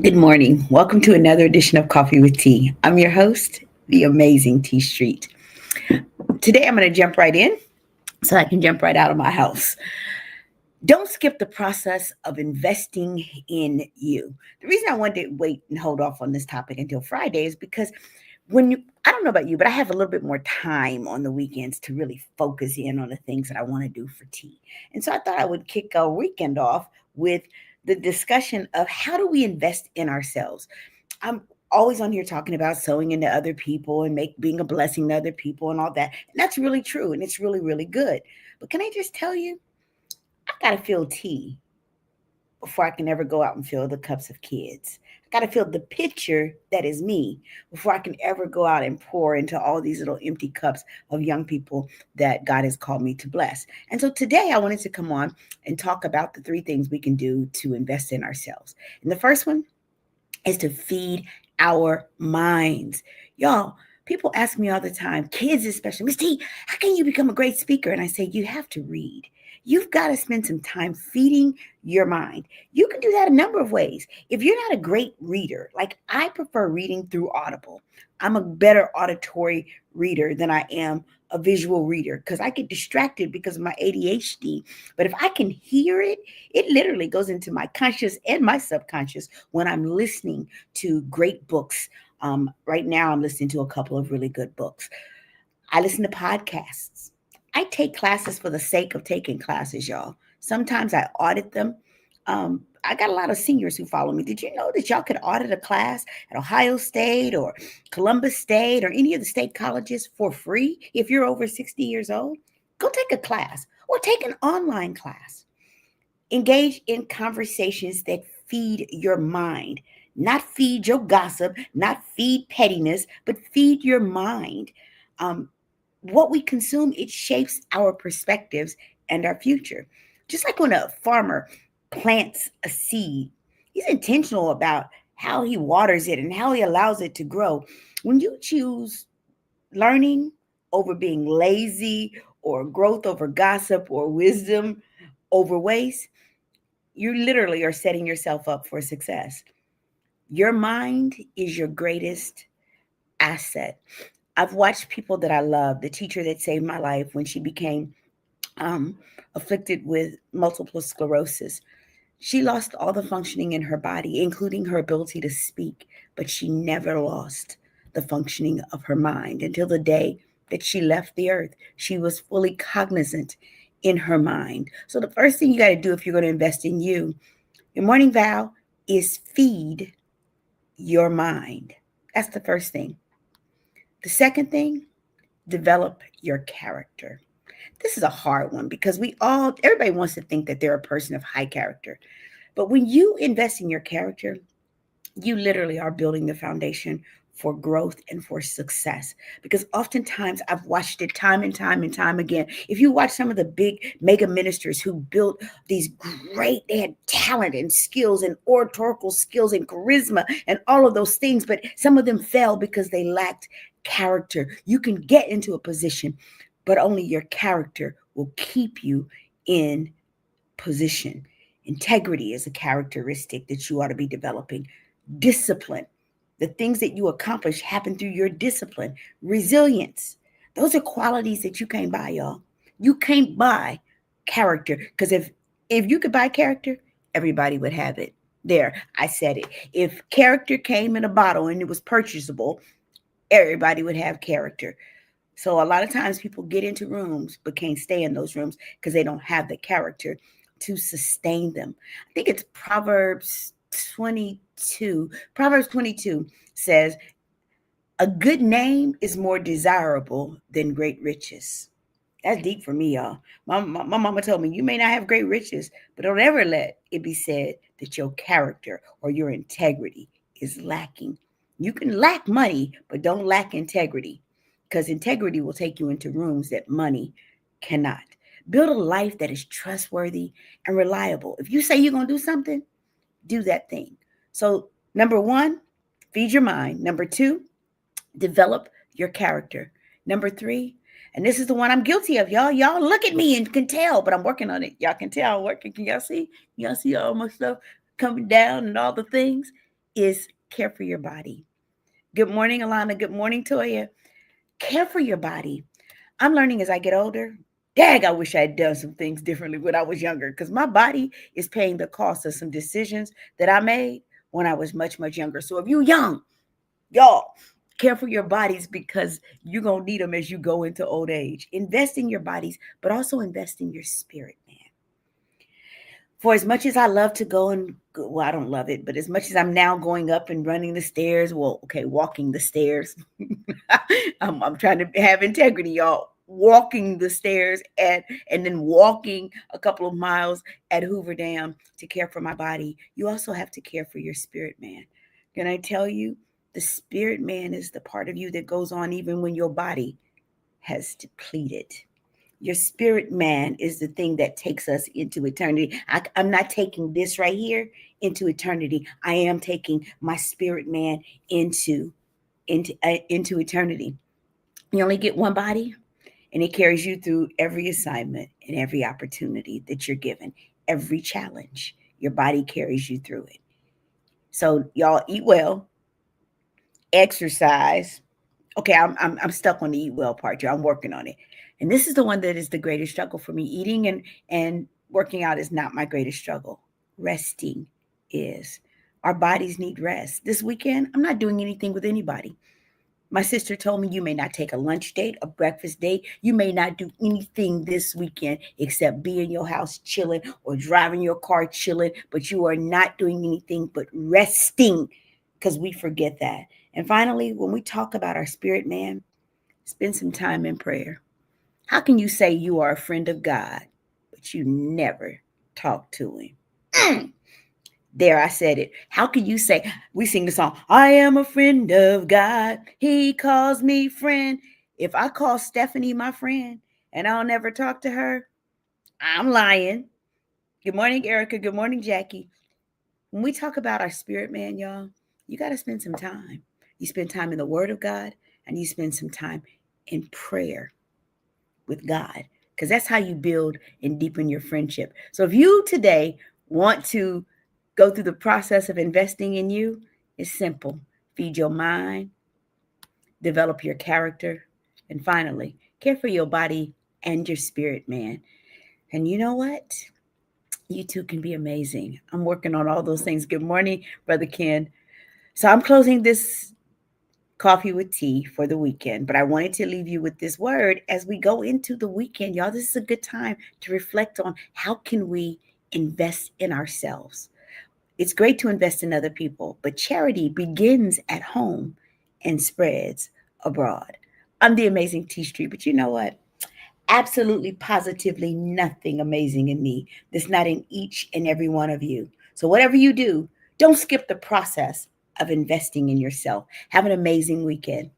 Good morning. Welcome to another edition of Coffee with Tea. I'm your host, the amazing T Street. Today I'm going to jump right in so I can jump right out of my house. Don't skip the process of investing in you. The reason I wanted to wait and hold off on this topic until Friday is because I don't know about you, but I have a little bit more time on the weekends to really focus in on the things that I want to do for tea. And so I thought I would kick our weekend off with the discussion of how do we invest in ourselves. I'm always on here talking about sewing into other people and being a blessing to other people and all that. And that's really true and it's really, really good. But can I just tell you, I gotta feel tea before I can ever go out and fill the cups of kids. I got to fill the pitcher that is me before I can ever go out and pour into all these little empty cups of young people that God has called me to bless. And so today I wanted to come on and talk about the three things we can do to invest in ourselves. And the first one is to feed our minds. Y'all, people ask me all the time, kids especially, Miss T, how can you become a great speaker? And I say, you have to read. You've got to spend some time feeding your mind. You can do that a number of ways. If you're not a great reader, like I prefer reading through Audible. I'm a better auditory reader than I am a visual reader because I get distracted because of my ADHD. But if I can hear it, it literally goes into my conscious and my subconscious when I'm listening to great books. Right now, I'm listening to a couple of really good books. I listen to podcasts. I take classes for the sake of taking classes, y'all. Sometimes I audit them. I got a lot of seniors who follow me. Did you know that y'all could audit a class at Ohio State or Columbus State or any of the state colleges for free if you're over 60 years old? Go take a class or take an online class. Engage in conversations that feed your mind, not feed your gossip, not feed pettiness, but feed your mind. Um, what we consume, it shapes our perspectives and our future. Just like when a farmer plants a seed, he's intentional about how he waters it and how he allows it to grow. When you choose learning over being lazy or growth over gossip or wisdom over waste, you literally are setting yourself up for success. Your mind is your greatest asset. I've watched people that I love, the teacher that saved my life when she became um, afflicted with multiple sclerosis. She lost all the functioning in her body, including her ability to speak, but she never lost the functioning of her mind until the day that she left the earth. She was fully cognizant in her mind. So, the first thing you got to do if you're going to invest in you, your morning vow is feed your mind. That's the first thing. The second thing, develop your character. This is a hard one because everybody wants to think that they're a person of high character. But when you invest in your character, you literally are building the foundation for growth and for success. Because oftentimes I've watched it time and time and time again. If you watch some of the big mega ministers who built these they had talent and skills and oratorical skills and charisma and all of those things, but some of them fell because they lacked character. You can get into a position, but only your character will keep you in position. Integrity is a characteristic that you ought to be developing. Discipline. The things that you accomplish happen through your discipline. Resilience. Those are qualities that you can't buy, y'all. You can't buy character because if you could buy character, everybody would have it. There, I said it. If character came in a bottle and it was purchasable, everybody would have character. So a lot of times people get into rooms but can't stay in those rooms because they don't have the character to sustain them. I think it's Proverbs 22. Proverbs 22 says, a good name is more desirable than great riches. That's deep for me, y'all. My mama told me, you may not have great riches, but don't ever let it be said that your character or your integrity is lacking. You can lack money, but don't lack integrity because integrity will take you into rooms that money cannot. Build a life that is trustworthy and reliable. If you say you're going to do something, do that thing. So, number one, feed your mind. Number two, develop your character. Number three, and this is the one I'm guilty of, y'all. Y'all look at me and can tell, but I'm working on it. Y'all can tell I'm working. Can y'all see? Y'all see all my stuff coming down and all the things? is care for your body. Good morning, Alana. Good morning, Toya. Care for your body. I'm learning as I get older. Dang, I wish I had done some things differently when I was younger because my body is paying the cost of some decisions that I made when I was much, much younger. So if you're young, y'all, care for your bodies because you're going to need them as you go into old age. Invest in your bodies, but also invest in your spirit, man. For as much as I love to go and, well, I don't love it, but as much as I'm now going up and running the stairs, well, okay, walking the stairs. I'm trying to have integrity, y'all. Walking the stairs and then walking a couple of miles at Hoover Dam to care for my body. You also have to care for your spirit, man. Can I tell you, the spirit man is the part of you that goes on even when your body has depleted. Your spirit man is the thing that takes us into eternity. I'm not taking this right here into eternity. I am taking my spirit man into eternity. You only get one body, and it carries you through every assignment and every opportunity that you're given, every challenge. Your body carries you through it. So y'all eat well, exercise. Okay, I'm stuck on the eat well part, y'all. I'm working on it. And this is the one that is the greatest struggle for me. Eating and working out is not my greatest struggle. Resting is. Our bodies need rest. This weekend, I'm not doing anything with anybody. My sister told me you may not take a lunch date, a breakfast date. You may not do anything this weekend except be in your house chilling or driving your car chilling, but you are not doing anything but resting because we forget that. And finally, when we talk about our spirit man, spend some time in prayer. How can you say you are a friend of God, but you never talk to him? Mm. There, I said it. How can you say, we sing the song, I am a friend of God. He calls me friend. If I call Stephanie my friend and I'll never talk to her, I'm lying. Good morning, Erica. Good morning, Jackie. When we talk about our spirit man, y'all, you got to spend some time. You spend time in the Word of God and you spend some time in prayer with God because that's how you build and deepen your friendship. So if you today want to go through the process of investing in you, it's simple. Feed your mind, develop your character, and finally, care for your body and your spirit, man. And you know what? You too can be amazing. I'm working on all those things. Good morning, Brother Ken. So I'm closing this coffee with tea for the weekend, but I wanted to leave you with this word as we go into the weekend. Y'all, this is a good time to reflect on how can we invest in ourselves. It's great to invest in other people, but charity begins at home and spreads abroad. I'm the amazing T Street, but you know what? Absolutely, positively nothing amazing in me that's not in each and every one of you. So, whatever you do, don't skip the process of investing in yourself. Have an amazing weekend.